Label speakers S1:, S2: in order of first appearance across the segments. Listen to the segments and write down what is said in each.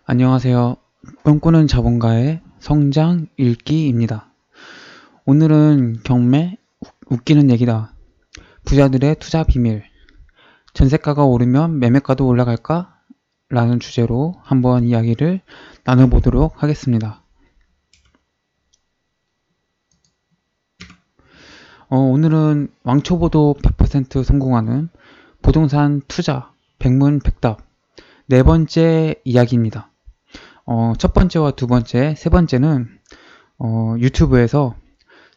S1: 안녕하세요. 꿈꾸는 자본가의 성장 읽기입니다. 오늘은 경매, 웃기는 얘기다. 부자들의 투자 비밀. 전세가가 오르면 매매가도 올라갈까? 라는 주제로 한번 이야기를 나눠보도록 하겠습니다. 오늘은 왕초보도 100% 성공하는 부동산 투자 백문백답 네 번째 이야기입니다. 첫 번째와 두 번째, 세 번째는 유튜브에서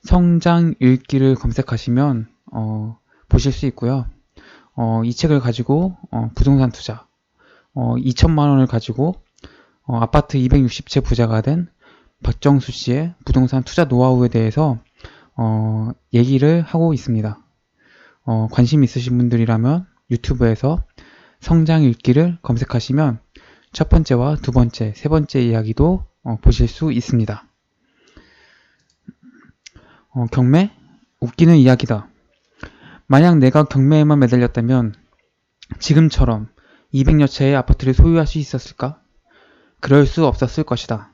S1: 성장 읽기를 검색하시면 보실 수 있고요. 이 책을 가지고 부동산 투자 2천만 원을 가지고 아파트 260채 부자가 된 박정수 씨의 부동산 투자 노하우에 대해서 얘기를 하고 있습니다. 관심 있으신 분들이라면 유튜브에서 성장 읽기를 검색하시면 첫 번째와 두 번째, 세 번째 이야기도 보실 수 있습니다. 경매? 웃기는 이야기다. 만약 내가 경매에만 매달렸다면 지금처럼 200여 채의 아파트를 소유할 수 있었을까? 그럴 수 없었을 것이다.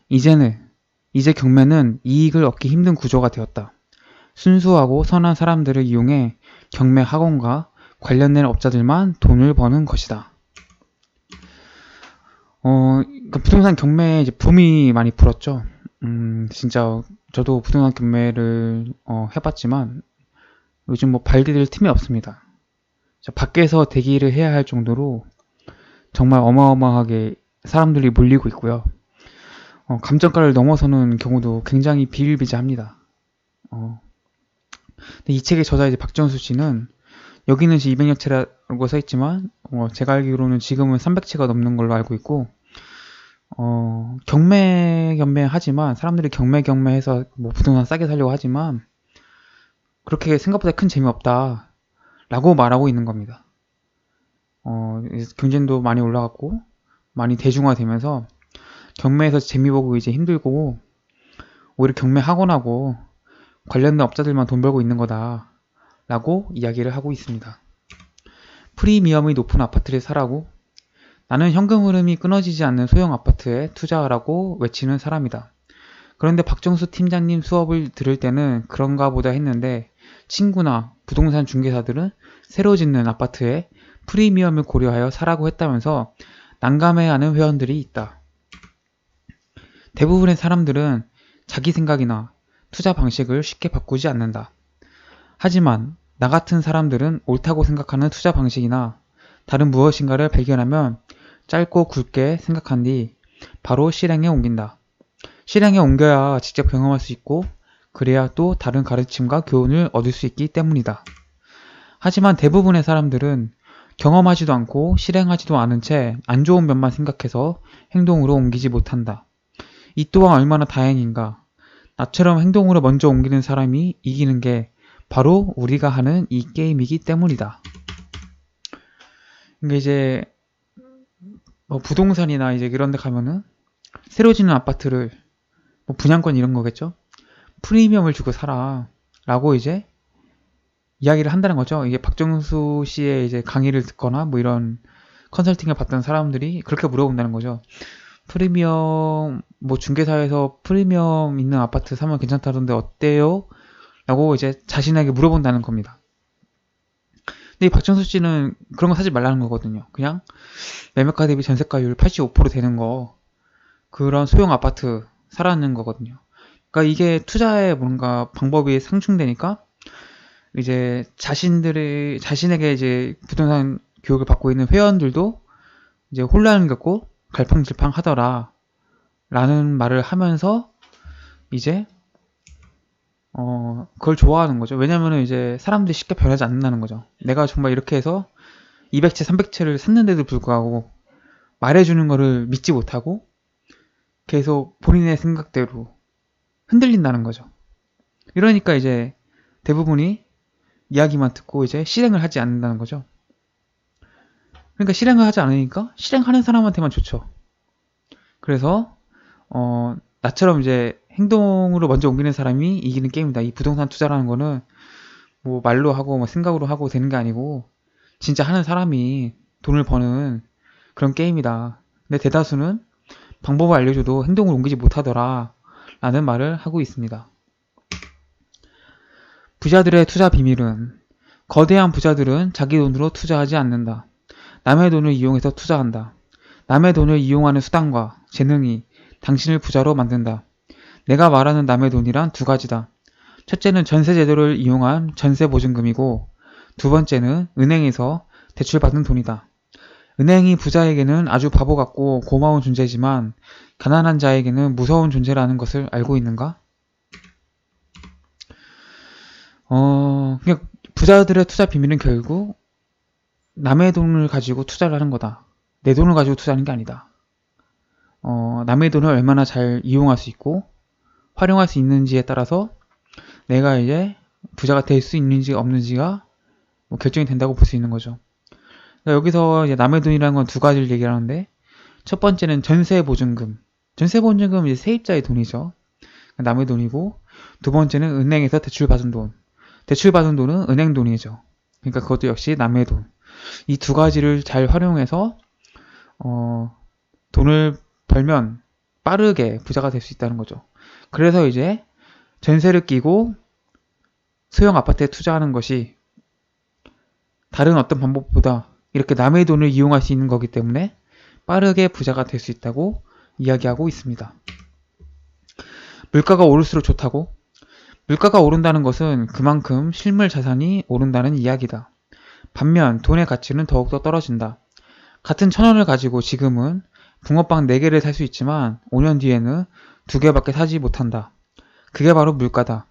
S1: 이제 경매는 이익을 얻기 힘든 구조가 되었다. 순수하고 선한 사람들을 이용해 경매 학원과 관련된 업자들만 돈을 버는 것이다. 그러니까 부동산 경매에 이제 붐이 많이 불었죠. 진짜 저도 부동산 경매를 해봤지만 요즘 뭐 발 디딜 틈이 없습니다. 밖에서 대기를 해야 할 정도로 정말 어마어마하게 사람들이 몰리고 있고요. 감정가를 넘어서는 경우도 굉장히 비일비재합니다. 근데 이 책의 저자 이제 박정수 씨는 여기는 200여 채라고 써있지만 제가 알기로는 지금은 300채가 넘는 걸로 알고 있고 경매하지만 사람들이 경매해서 뭐 부동산 싸게 살려고 하지만 그렇게 생각보다 큰 재미없다 라고 말하고 있는 겁니다. 경쟁도 많이 올라갔고 많이 대중화되면서 경매에서 재미 보고 이제 힘들고 오히려 경매 학원하고 관련된 업자들만 돈 벌고 있는 거다 라고 이야기를 하고 있습니다. 프리미엄이 높은 아파트를 사라고? 나는 현금 흐름이 끊어지지 않는 소형 아파트에 투자하라고 외치는 사람이다. 그런데 박정수 팀장님 수업을 들을 때는 그런가 보다 했는데 친구나 부동산 중개사들은 새로 짓는 아파트에 프리미엄을 고려하여 사라고 했다면서 난감해하는 회원들이 있다. 대부분의 사람들은 자기 생각이나 투자 방식을 쉽게 바꾸지 않는다. 하지만 나 같은 사람들은 옳다고 생각하는 투자 방식이나 다른 무엇인가를 발견하면 짧고 굵게 생각한 뒤 바로 실행에 옮긴다. 실행에 옮겨야 직접 경험할 수 있고 그래야 또 다른 가르침과 교훈을 얻을 수 있기 때문이다. 하지만 대부분의 사람들은 경험하지도 않고 실행하지도 않은 채 안 좋은 면만 생각해서 행동으로 옮기지 못한다. 이 또한 얼마나 다행인가. 나처럼 행동으로 먼저 옮기는 사람이 이기는 게 바로 우리가 하는 이 게임이기 때문이다. 그러니까 이제 뭐 부동산이나 이제 이런 데 가면은 새로 짓는 아파트를 뭐 분양권 이런 거겠죠? 프리미엄을 주고 사라 라고 이제 이야기를 한다는 거죠. 이게 박정수 씨의 이제 강의를 듣거나 뭐 이런 컨설팅을 받던 사람들이 그렇게 물어본다는 거죠. 프리미엄 뭐 중개사에서 프리미엄 있는 아파트 사면 괜찮다던데 어때요? 라고 이제 자신에게 물어본다는 겁니다. 근데 이 박정수 씨는 그런 거 사지 말라는 거거든요. 그냥 매매가 대비 전세가율 85% 되는 거 그런 소형 아파트 사라는 거거든요. 그러니까 이게 투자의 뭔가 방법이 상충되니까 이제 자신에게 이제 부동산 교육을 받고 있는 회원들도 이제 혼란을 겪고 갈팡질팡 하더라 라는 말을 하면서 이제 그걸 좋아하는 거죠. 왜냐면은 이제 사람들이 쉽게 변하지 않는다는 거죠. 내가 정말 이렇게 해서 200채, 300채를 샀는데도 불구하고 말해주는 거를 믿지 못하고 계속 본인의 생각대로 흔들린다는 거죠. 이러니까 이제 대부분이 이야기만 듣고 이제 실행을 하지 않는다는 거죠. 그러니까 실행을 하지 않으니까 실행하는 사람한테만 좋죠. 그래서 나처럼 이제 행동으로 먼저 옮기는 사람이 이기는 게임이다. 이 부동산 투자라는 거는 뭐 말로 하고 뭐 생각으로 하고 되는 게 아니고 진짜 하는 사람이 돈을 버는 그런 게임이다. 근데 대다수는 방법을 알려줘도 행동을 옮기지 못하더라 라는 말을 하고 있습니다. 부자들의 투자 비밀은 거대한 부자들은 자기 돈으로 투자하지 않는다. 남의 돈을 이용해서 투자한다. 남의 돈을 이용하는 수단과 재능이 당신을 부자로 만든다. 내가 말하는 남의 돈이란 두 가지다. 첫째는 전세 제도를 이용한 전세 보증금이고 두 번째는 은행에서 대출받은 돈이다. 은행이 부자에게는 아주 바보 같고 고마운 존재지만 가난한 자에게는 무서운 존재라는 것을 알고 있는가? 그냥 부자들의 투자 비밀은 결국 남의 돈을 가지고 투자를 하는 거다. 내 돈을 가지고 투자하는 게 아니다. 남의 돈을 얼마나 잘 이용할 수 있고 활용할 수 있는지에 따라서 내가 이제 부자가 될 수 있는지 없는지가 결정이 된다고 볼 수 있는 거죠. 그러니까 여기서 이제 남의 돈이라는 건 두 가지를 얘기하는데 첫 번째는 전세 보증금. 전세 보증금은 이제 세입자의 돈이죠. 남의 돈이고 두 번째는 은행에서 대출받은 돈. 대출받은 돈은 은행 돈이죠. 그러니까 그것도 역시 남의 돈. 이 두 가지를 잘 활용해서 돈을 벌면 빠르게 부자가 될 수 있다는 거죠. 그래서 이제 전세를 끼고 소형 아파트에 투자하는 것이 다른 어떤 방법보다 이렇게 남의 돈을 이용할 수 있는 거기 때문에 빠르게 부자가 될 수 있다고 이야기하고 있습니다. 물가가 오를수록 좋다고? 물가가 오른다는 것은 그만큼 실물 자산이 오른다는 이야기다. 반면 돈의 가치는 더욱더 떨어진다. 같은 1,000원을 가지고 지금은 붕어빵 4개를 살 수 있지만 5년 뒤에는 2개밖에 사지 못한다. 그게 바로 물가다.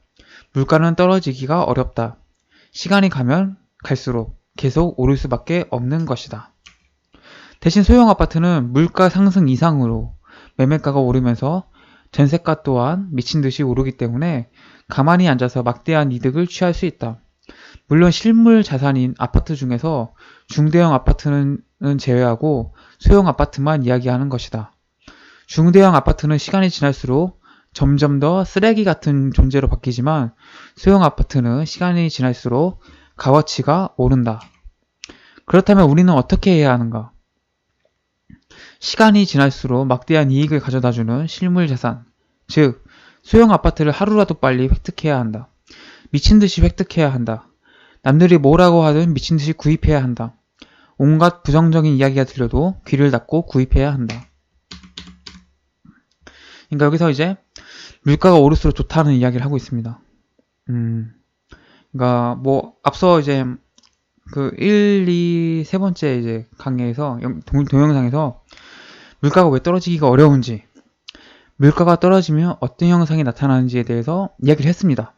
S1: 물가는 떨어지기가 어렵다. 시간이 가면 갈수록 계속 오를 수밖에 없는 것이다. 대신 소형 아파트는 물가 상승 이상으로 매매가가 오르면서 전세가 또한 미친 듯이 오르기 때문에 가만히 앉아서 막대한 이득을 취할 수 있다. 물론 실물 자산인 아파트 중에서 중대형 아파트는 제외하고 소형 아파트만 이야기하는 것이다. 중대형 아파트는 시간이 지날수록 점점 더 쓰레기 같은 존재로 바뀌지만 소형 아파트는 시간이 지날수록 값어치가 오른다. 그렇다면 우리는 어떻게 해야 하는가? 시간이 지날수록 막대한 이익을 가져다주는 실물 자산, 즉 소형 아파트를 하루라도 빨리 획득해야 한다. 미친 듯이 획득해야 한다. 남들이 뭐라고 하든 미친 듯이 구입해야 한다. 온갖 부정적인 이야기가 들려도 귀를 닫고 구입해야 한다. 그러니까 여기서 이제 물가가 오를수록 좋다는 이야기를 하고 있습니다. 그러니까 뭐 앞서 이제 그 1, 2, 세 번째 이제 강의에서 동영상에서 물가가 왜 떨어지기가 어려운지, 물가가 떨어지면 어떤 현상이 나타나는지에 대해서 이야기를 했습니다.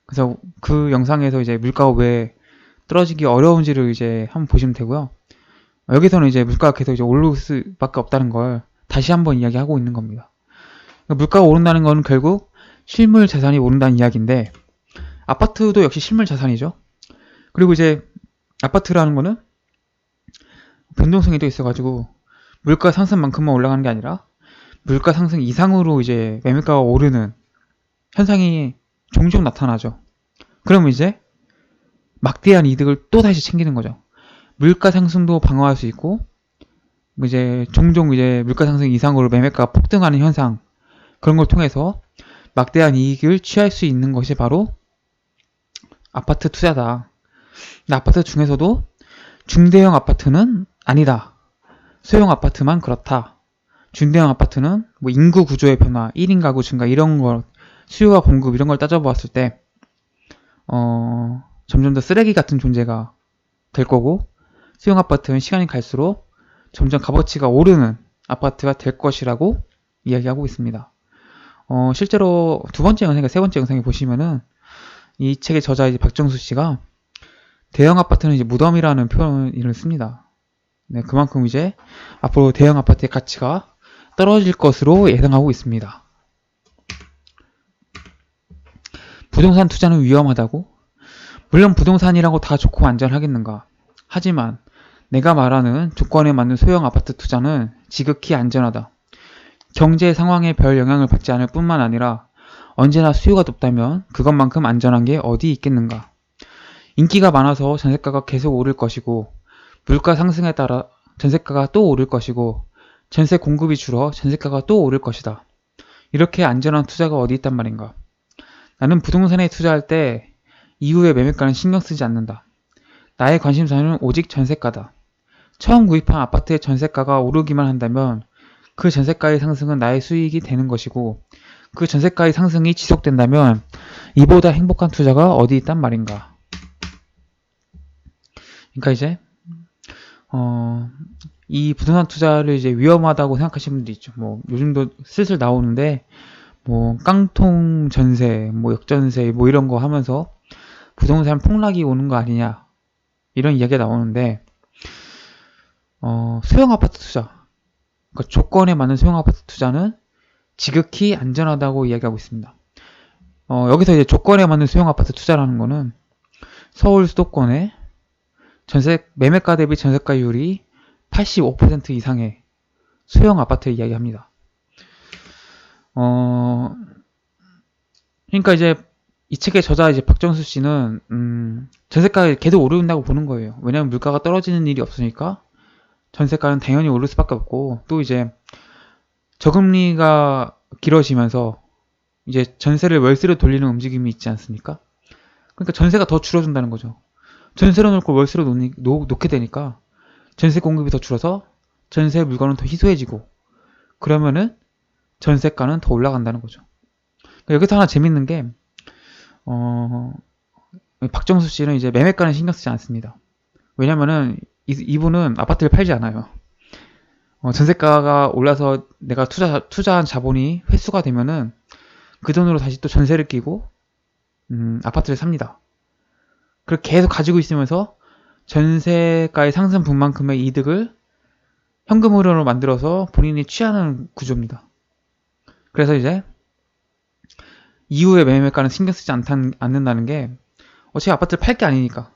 S1: 그래서 그 영상에서 이제 물가가 왜 떨어지기 어려운지를 이제 한번 보시면 되고요. 여기서는 이제 물가가 계속 이제 오를 수밖에 없다는 걸 다시 한번 이야기하고 있는 겁니다. 물가가 오른다는 건 결국 실물 자산이 오른다는 이야기인데 아파트도 역시 실물 자산이죠. 그리고 이제 아파트라는 거는 변동성이 또 있어가지고 물가 상승만큼만 올라가는 게 아니라 물가 상승 이상으로 이제 매물가가 오르는 현상이 종종 나타나죠. 그럼 이제 막대한 이득을 또 다시 챙기는 거죠. 물가 상승도 방어할 수 있고 이제 종종 이제 물가 상승 이상으로 매매가가 폭등하는 현상, 그런 걸 통해서 막대한 이익을 취할 수 있는 것이 바로 아파트 투자다. 근데 아파트 중에서도 중대형 아파트는 아니다. 소형 아파트만 그렇다. 중대형 아파트는 뭐 인구 구조의 변화, 1인 가구 증가 이런 걸, 수요와 공급 이런 걸 따져보았을 때 점점 더 쓰레기 같은 존재가 될 거고, 소형 아파트는 시간이 갈수록 점점 값어치가 오르는 아파트가 될 것이라고 이야기하고 있습니다. 실제로 두 번째 영상과 세 번째 영상에 보시면은 이 책의 저자 이제 박정수 씨가 대형 아파트는 이제 무덤이라는 표현을 씁니다. 네, 그만큼 이제 앞으로 대형 아파트의 가치가 떨어질 것으로 예상하고 있습니다. 부동산 투자는 위험하다고? 물론 부동산이라고 다 좋고 안전하겠는가? 하지만 내가 말하는 조건에 맞는 소형 아파트 투자는 지극히 안전하다. 경제 상황에 별 영향을 받지 않을 뿐만 아니라 언제나 수요가 높다면 그것만큼 안전한 게 어디 있겠는가? 인기가 많아서 전세가가 계속 오를 것이고, 물가 상승에 따라 전세가가 또 오를 것이고, 전세 공급이 줄어 전세가가 또 오를 것이다. 이렇게 안전한 투자가 어디 있단 말인가. 나는 부동산에 투자할 때 이후의 매매가는 신경 쓰지 않는다. 나의 관심사는 오직 전세가다. 처음 구입한 아파트의 전세가가 오르기만 한다면 그 전세가의 상승은 나의 수익이 되는 것이고, 그 전세가의 상승이 지속된다면 이보다 행복한 투자가 어디 있단 말인가. 그러니까 이제 이 부동산 투자를 이제 위험하다고 생각하시는 분도 있죠. 뭐 요즘도 슬슬 나오는데 뭐 깡통 전세, 뭐 역전세, 뭐 이런 거 하면서 부동산 폭락이 오는 거 아니냐, 이런 이야기가 나오는데, 소형 아파트 투자, 그러니까 조건에 맞는 소형 아파트 투자는 지극히 안전하다고 이야기하고 있습니다. 여기서 이제 조건에 맞는 소형 아파트 투자라는 거는 서울 수도권의 매매가 대비 전세가율이 85% 이상의 소형 아파트를 이야기합니다. 그러니까 이제 이 책의 저자 이제 박정수 씨는 전세가가 계속 오른다고 보는 거예요. 왜냐하면 물가가 떨어지는 일이 없으니까 전세가는 당연히 오를 수밖에 없고, 또 이제 저금리가 길어지면서 이제 전세를 월세로 돌리는 움직임이 있지 않습니까? 그러니까 전세가 더 줄어든다는 거죠. 전세로 놓고 월세로 놓게 되니까 전세 공급이 더 줄어서 전세 물건은 더 희소해지고, 그러면은 전세가는 더 올라간다는 거죠. 그러니까 여기서 하나 재밌는 게, 박정수 씨는 이제 매매가는 신경 쓰지 않습니다. 왜냐면은 이분은 아파트를 팔지 않아요. 전세가가 올라서 내가 투자한 자본이 회수가 되면은 그 돈으로 다시 또 전세를 끼고 아파트를 삽니다. 그렇게 계속 가지고 있으면서 전세가의 상승분만큼의 이득을 현금으로 만들어서 본인이 취하는 구조입니다. 그래서 이제 이후의 매매가는 신경 쓰지 않는다는 게, 어차피 아파트를 팔 게 아니니까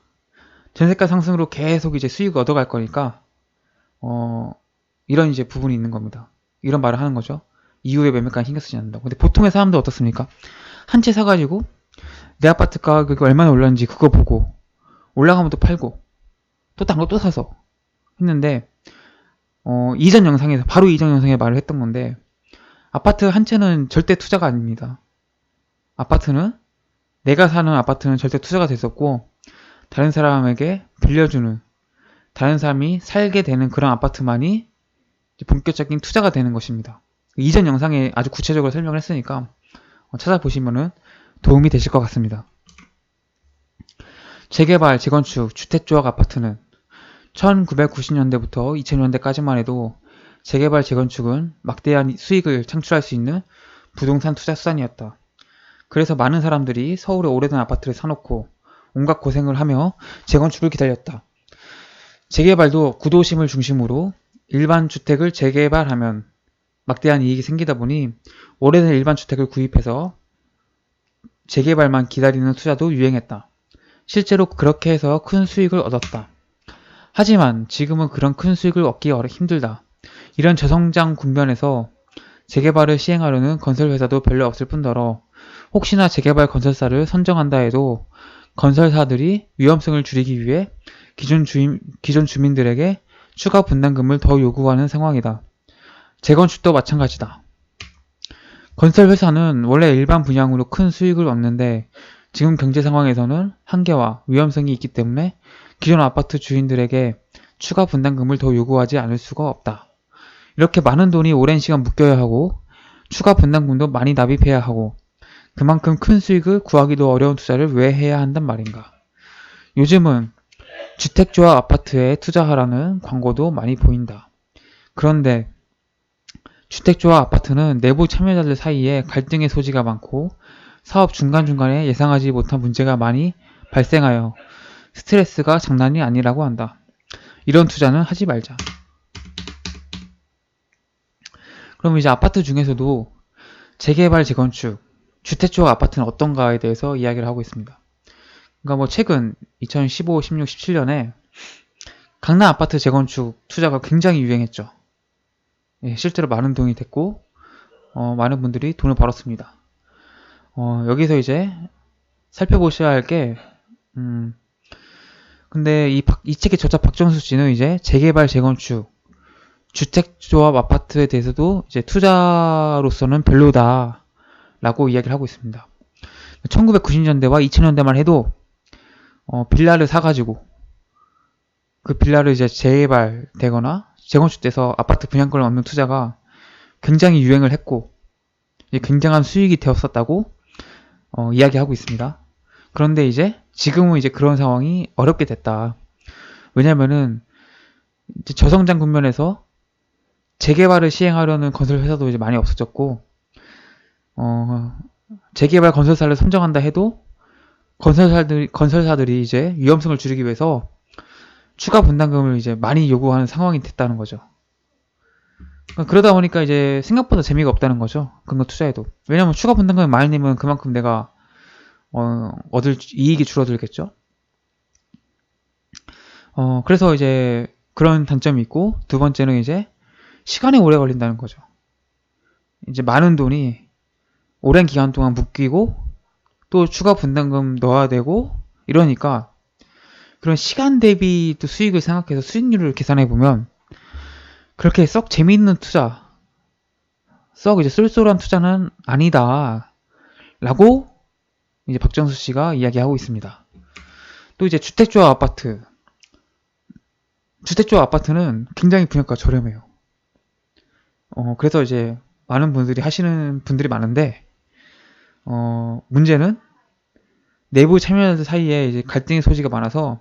S1: 전세가 상승으로 계속 이제 수익을 얻어갈 거니까 이런 이제 부분이 있는 겁니다. 이런 말을 하는 거죠. 이후의 매매가는 신경 쓰지 않는다고. 근데 보통의 사람도 어떻습니까? 한 채 사가지고 내 아파트 가격이 얼마나 올랐는지 그거 보고 올라가면 또 팔고 또 딴 거 또 사서 했는데, 이전 영상에 말을 했던 건데, 아파트 한 채는 절대 투자가 아닙니다. 내가 사는 아파트는 절대 투자가 됐었고, 다른 사람에게 빌려주는, 다른 사람이 살게 되는 그런 아파트만이 본격적인 투자가 되는 것입니다. 이전 영상에 아주 구체적으로 설명을 했으니까 찾아보시면은 도움이 되실 것 같습니다. 재개발, 재건축, 주택조합 아파트는 1990년대부터 2000년대까지만 해도 재개발, 재건축은 막대한 수익을 창출할 수 있는 부동산 투자 수단이었다. 그래서 많은 사람들이 서울의 오래된 아파트를 사놓고 온갖 고생을 하며 재건축을 기다렸다. 재개발도 구도심을 중심으로 일반 주택을 재개발하면 막대한 이익이 생기다 보니 오래된 일반 주택을 구입해서 재개발만 기다리는 투자도 유행했다. 실제로 그렇게 해서 큰 수익을 얻었다. 하지만 지금은 그런 큰 수익을 얻기 힘들다. 이런 저성장 국면에서 재개발을 시행하려는 건설회사도 별로 없을 뿐더러 혹시나 재개발 건설사를 선정한다 해도 건설사들이 위험성을 줄이기 위해 기존 주민들에게 추가 분담금을 더 요구하는 상황이다. 재건축도 마찬가지다. 건설회사는 원래 일반 분양으로 큰 수익을 얻는데 지금 경제 상황에서는 한계와 위험성이 있기 때문에 기존 아파트 주인들에게 추가 분담금을 더 요구하지 않을 수가 없다. 이렇게 많은 돈이 오랜 시간 묶여야 하고 추가 분담금도 많이 납입해야 하고 그만큼 큰 수익을 구하기도 어려운 투자를 왜 해야 한단 말인가. 요즘은 주택조합 아파트에 투자하라는 광고도 많이 보인다. 그런데 주택조합 아파트는 내부 참여자들 사이에 갈등의 소지가 많고 사업 중간중간에 예상하지 못한 문제가 많이 발생하여 스트레스가 장난이 아니라고 한다. 이런 투자는 하지 말자. 그럼 이제 아파트 중에서도 재개발, 재건축, 주택조합 아파트는 어떤가에 대해서 이야기를 하고 있습니다. 그러니까 뭐 최근 2015, 16, 17년에 강남 아파트 재건축 투자가 굉장히 유행했죠. 예, 실제로 많은 돈이 됐고 많은 분들이 돈을 벌었습니다. 여기서 이제 살펴보셔야 할 게 근데 이 책의 저자 박정수 씨는 이제 재개발, 재건축, 주택조합 아파트에 대해서도 이제 투자로서는 별로다라고 이야기를 하고 있습니다. 1990년대와 2000년대만 해도 빌라를 사가지고 그 빌라를 이제 재개발되거나 재건축돼서 아파트 분양권을 얻는 투자가 굉장히 유행을 했고 굉장한 수익이 되었었다고 이야기하고 있습니다. 그런데 이제 지금은 이제 그런 상황이 어렵게 됐다. 왜냐면은 이제 저성장 국면에서 재개발을 시행하려는 건설 회사도 이제 많이 없어졌고 재개발 건설사를 선정한다 해도 건설사들이 이제 위험성을 줄이기 위해서 추가 분담금을 이제 많이 요구하는 상황이 됐다는 거죠. 그러다 보니까 이제 생각보다 재미가 없다는 거죠. 그런 거 투자해도. 왜냐면 추가 분담금을 많이 내면 그만큼 내가 얻을 이익이 줄어들겠죠. 그래서 이제 그런 단점이 있고, 두 번째는 이제 시간이 오래 걸린다는 거죠. 이제 많은 돈이 오랜 기간 동안 묶이고 또 추가 분담금 넣어야 되고 이러니까 그런 시간 대비 또 수익을 생각해서 수익률을 계산해 보면 그렇게 썩 재미있는 투자, 썩 이제 쏠쏠한 투자는 아니다 라고 이제 박정수 씨가 이야기하고 있습니다. 또 이제 주택조합 아파트는 굉장히 분양가가 저렴해요. 그래서 이제 많은 분들이 하시는 분들이 많은데 문제는 내부 참여자들 사이에 이제 갈등의 소지가 많아서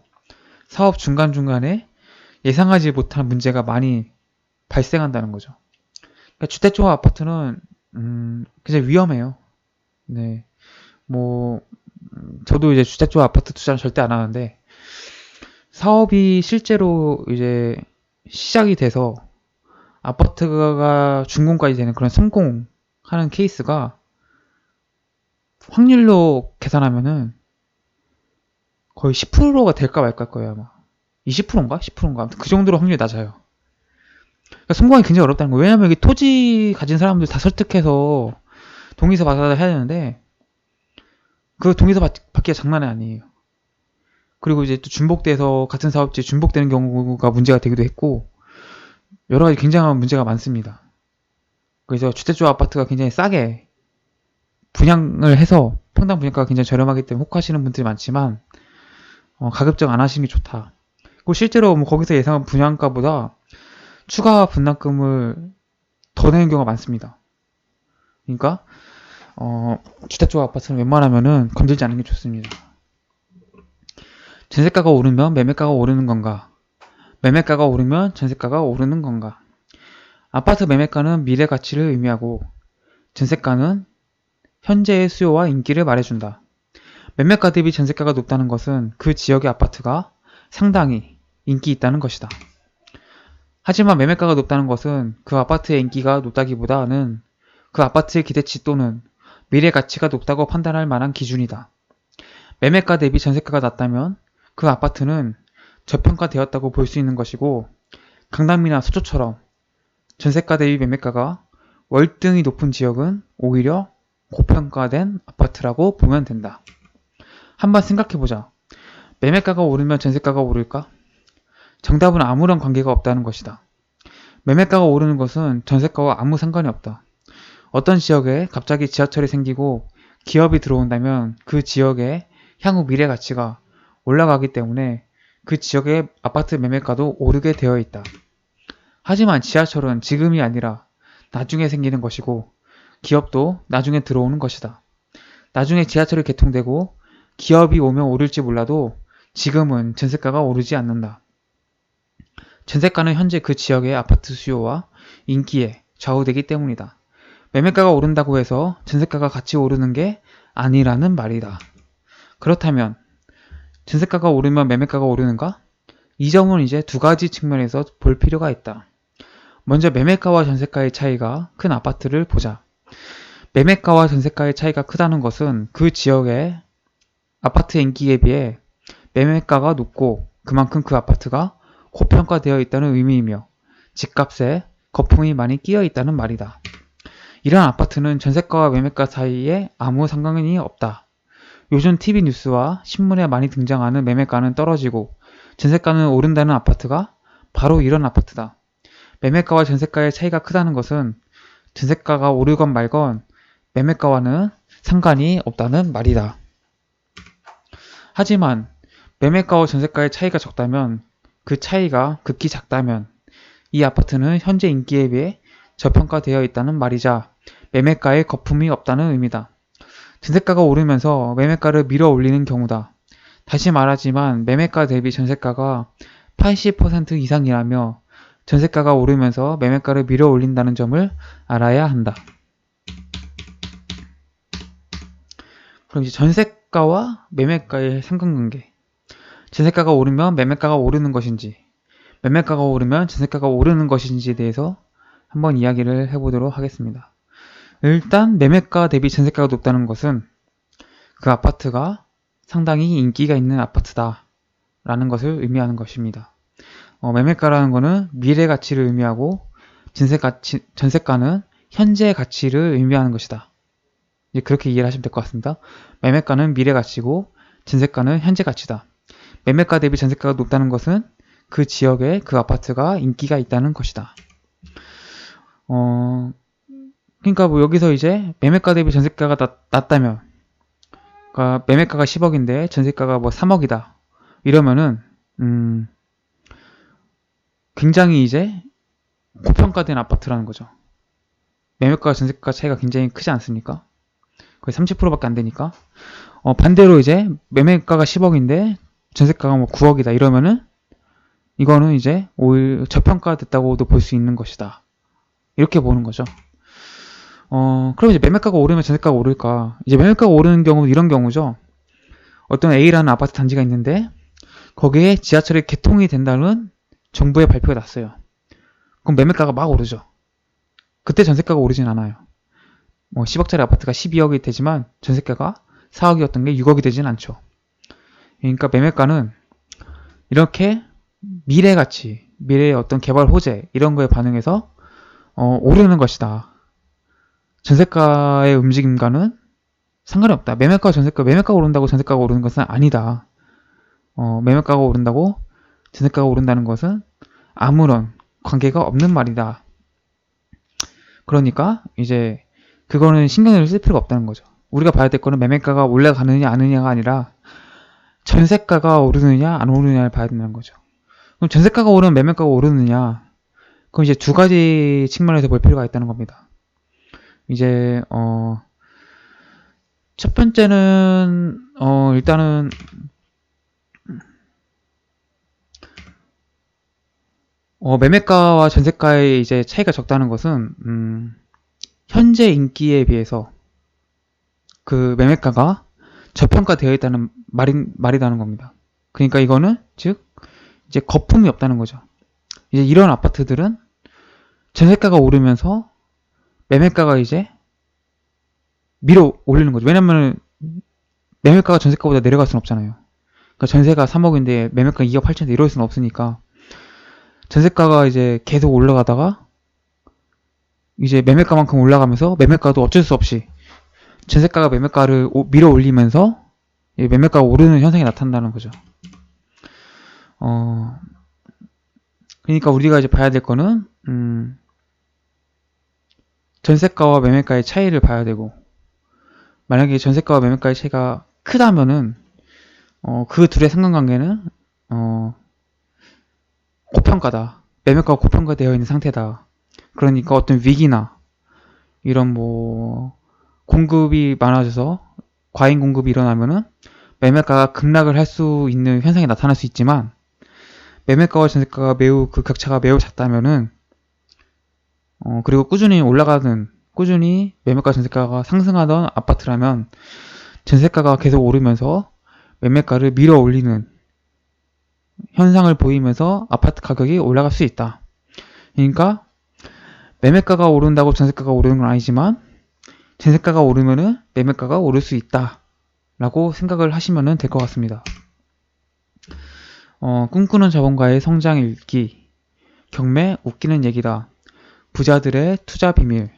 S1: 사업 중간중간에 예상하지 못한 문제가 많이 발생한다는 거죠. 그러니까 주택조합 아파트는 굉장히 위험해요. 네, 저도 이제 주택조합 아파트 투자는 절대 안 하는데 사업이 실제로 이제 시작이 돼서 아파트가 준공까지 되는 그런 성공하는 케이스가 확률로 계산하면은 거의 10%가 될까 말까 할 거예요, 아마. 20%인가? 10%인가? 아무튼 그 정도로 확률이 낮아요. 그러니까 성공하기 굉장히 어렵다는 거예요. 왜냐면 여기 토지 가진 사람들 다 설득해서 동의서 받아야 되는데 그 동의서 받기가 장난이 아니에요. 그리고 이제 또 중복돼서 같은 사업지에 중복되는 경우가 문제가 되기도 했고 여러 가지 굉장한 문제가 많습니다. 그래서 주택조합 아파트가 굉장히 싸게 분양을 해서 평당 분양가가 굉장히 저렴하기 때문에 혹하시는 분들이 많지만 가급적 안 하시는 게 좋다. 그리고 실제로 거기서 예상한 분양가보다 추가 분담금을 더 내는 경우가 많습니다. 그러니까 주택조합 아파트는 웬만하면은 건들지 않는 게 좋습니다. 전세가가 오르면 매매가가 오르는 건가? 매매가가 오르면 전세가가 오르는 건가? 아파트 매매가는 미래 가치를 의미하고 전세가는 현재의 수요와 인기를 말해준다. 매매가 대비 전세가가 높다는 것은 그 지역의 아파트가 상당히 인기 있다는 것이다. 하지만 매매가가 높다는 것은 그 아파트의 인기가 높다기보다는 그 아파트의 기대치 또는 미래 가치가 높다고 판단할 만한 기준이다. 매매가 대비 전세가가 낮다면 그 아파트는 저평가되었다고 볼 수 있는 것이고 강남이나 서초처럼 전세가 대비 매매가가 월등히 높은 지역은 오히려 고평가된 아파트라고 보면 된다. 한번 생각해보자. 매매가가 오르면 전세가가 오를까? 정답은 아무런 관계가 없다는 것이다. 매매가가 오르는 것은 전세가와 아무 상관이 없다. 어떤 지역에 갑자기 지하철이 생기고 기업이 들어온다면 그 지역의 향후 미래 가치가 올라가기 때문에 그 지역의 아파트 매매가도 오르게 되어 있다. 하지만 지하철은 지금이 아니라 나중에 생기는 것이고 기업도 나중에 들어오는 것이다. 나중에 지하철이 개통되고 기업이 오면 오를지 몰라도 지금은 전세가가 오르지 않는다. 전세가는 현재 그 지역의 아파트 수요와 인기에 좌우되기 때문이다. 매매가가 오른다고 해서 전세가가 같이 오르는 게 아니라는 말이다. 그렇다면 전세가가 오르면 매매가가 오르는가? 이 점은 이제 두 가지 측면에서 볼 필요가 있다. 먼저 매매가와 전세가의 차이가 큰 아파트를 보자. 매매가와 전세가의 차이가 크다는 것은 그 지역의 아파트 인기에 비해 매매가가 높고 그만큼 그 아파트가 고평가되어 있다는 의미이며 집값에 거품이 많이 끼어 있다는 말이다. 이러한 아파트는 전세가와 매매가 사이에 아무 상관이 없다. 요즘 TV 뉴스와 신문에 많이 등장하는 매매가는 떨어지고 전세가는 오른다는 아파트가 바로 이런 아파트다. 매매가와 전세가의 차이가 크다는 것은 전세가가 오르건 말건 매매가와는 상관이 없다는 말이다. 하지만 매매가와 전세가의 차이가 적다면, 그 차이가 극히 작다면 이 아파트는 현재 인기에 비해 저평가되어 있다는 말이자 매매가에 거품이 없다는 의미다. 전세가가 오르면서 매매가를 밀어 올리는 경우다. 다시 말하지만 매매가 대비 전세가가 80% 이상이라며 전세가가 오르면서 매매가를 밀어 올린다는 점을 알아야 한다. 그럼 이제 전세가와 매매가의 상관관계. 전세가가 오르면 매매가가 오르는 것인지, 매매가가 오르면 전세가가 오르는 것인지에 대해서 한번 이야기를 해보도록 하겠습니다. 일단 매매가 대비 전세가가 높다는 것은 그 아파트가 상당히 인기가 있는 아파트다 라는 것을 의미하는 것입니다. 매매가라는 것은 미래 가치를 의미하고 전세가는 현재 가치를 의미하는 것이다. 이제 그렇게 이해를 하시면 될 것 같습니다. 매매가는 미래 가치고 전세가는 현재 가치다. 매매가 대비 전세가가 높다는 것은 그 지역에 그 아파트가 인기가 있다는 것이다. 그러니까 뭐 여기서 이제 매매가 대비 전세가가 낮다면, 그러니까 매매가가 10억인데 전세가가 뭐 3억이다. 이러면은 굉장히 이제 고평가된 아파트라는 거죠. 매매가와 전세가 차이가 굉장히 크지 않습니까? 거의 30%밖에 안 되니까. 반대로 이제 매매가가 10억인데 전세가가 뭐 9억이다. 이러면은 이거는 이제 오히려 저평가됐다고도 볼 수 있는 것이다. 이렇게 보는 거죠. 그럼 이제 매매가가 오르면 전세가가 오를까? 이제 매매가가 오르는 경우는 이런 경우죠. 어떤 A라는 아파트 단지가 있는데 거기에 지하철이 개통이 된다는 정부의 발표가 났어요. 그럼 매매가가 막 오르죠. 그때 전세가가 오르진 않아요. 뭐 10억짜리 아파트가 12억이 되지만 전세가가 4억이었던 게 6억이 되진 않죠. 그러니까 매매가는 이렇게 미래 가치, 미래의 어떤 개발 호재 이런 거에 반응해서 오르는 것이다. 전세가의 움직임과는 상관이 없다. 매매가가 오른다고 전세가가 오르는 것은 아니다. 매매가가 오른다고 전세가가 오른다는 것은 아무런 관계가 없는 말이다. 그러니까 이제 그거는 신경을 쓸 필요가 없다는 거죠. 우리가 봐야 될 거는 매매가가 올라가느냐 안 오르느냐가 아니라 전세가가 오르느냐 안 오르느냐를 봐야 된다는 거죠. 그럼 전세가가 오르면 매매가가 오르느냐? 그럼 이제 두 가지 측면에서 볼 필요가 있다는 겁니다. 이제 첫 번째는 일단은 매매가와 전세가의 이제 차이가 적다는 것은 현재 인기에 비해서 그 매매가가 저평가되어 있다는 말이라는 겁니다. 그러니까 이거는 즉 이제 거품이 없다는 거죠. 이제 이런 아파트들은 전세가가 오르면서 매매가가 이제 밀어 올리는 거죠. 왜냐면 매매가가 전세가보다 내려갈 수는 없잖아요. 그러니까 전세가 3억인데 매매가가 2억 8천인데 이럴 수는 없으니까 전세가가 이제 계속 올라가다가 이제 매매가만큼 올라가면서 매매가도 어쩔 수 없이 전세가가 매매가를 밀어 올리면서 매매가가 오르는 현상이 나타난다는 거죠. 그러니까 우리가 이제 봐야 될 거는 전세가와 매매가의 차이를 봐야 되고, 만약에 전세가와 매매가의 차이가 크다면은 그 둘의 상관관계는 고평가다. 매매가가 고평가되어 있는 상태다. 그러니까 어떤 위기나 이런 뭐 공급이 많아져서 과잉 공급이 일어나면은 매매가가 급락을 할 수 있는 현상이 나타날 수 있지만, 매매가와 전세가가 매우 그 격차가 매우 작다면은 그리고 꾸준히 매매가 전세가가 상승하던 아파트라면 전세가가 계속 오르면서 매매가를 밀어 올리는 현상을 보이면서 아파트 가격이 올라갈 수 있다. 그러니까 매매가가 오른다고 전세가가 오르는 건 아니지만 전세가가 오르면은 매매가가 오를 수 있다 라고 생각을 하시면 될 것 같습니다. 꿈꾸는 자본가의 성장 읽기, 경매 웃기는 얘기다, 부자들의 투자 비밀,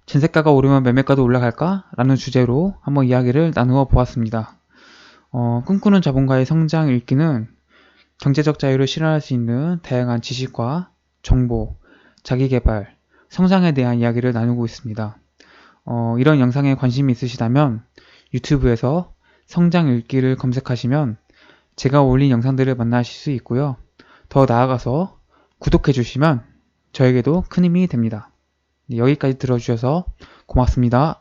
S1: 전세가가 오르면 매매가도 올라갈까? 라는 주제로 한번 이야기를 나누어 보았습니다. 꿈꾸는 자본가의 성장 읽기는 경제적 자유를 실현할 수 있는 다양한 지식과 정보, 자기계발, 성장에 대한 이야기를 나누고 있습니다. 이런 영상에 관심이 있으시다면 유튜브에서 성장 읽기를 검색하시면 제가 올린 영상들을 만나실 수 있고요. 더 나아가서 구독해 주시면 저에게도 큰 힘이 됩니다. 여기까지 들어주셔서 고맙습니다.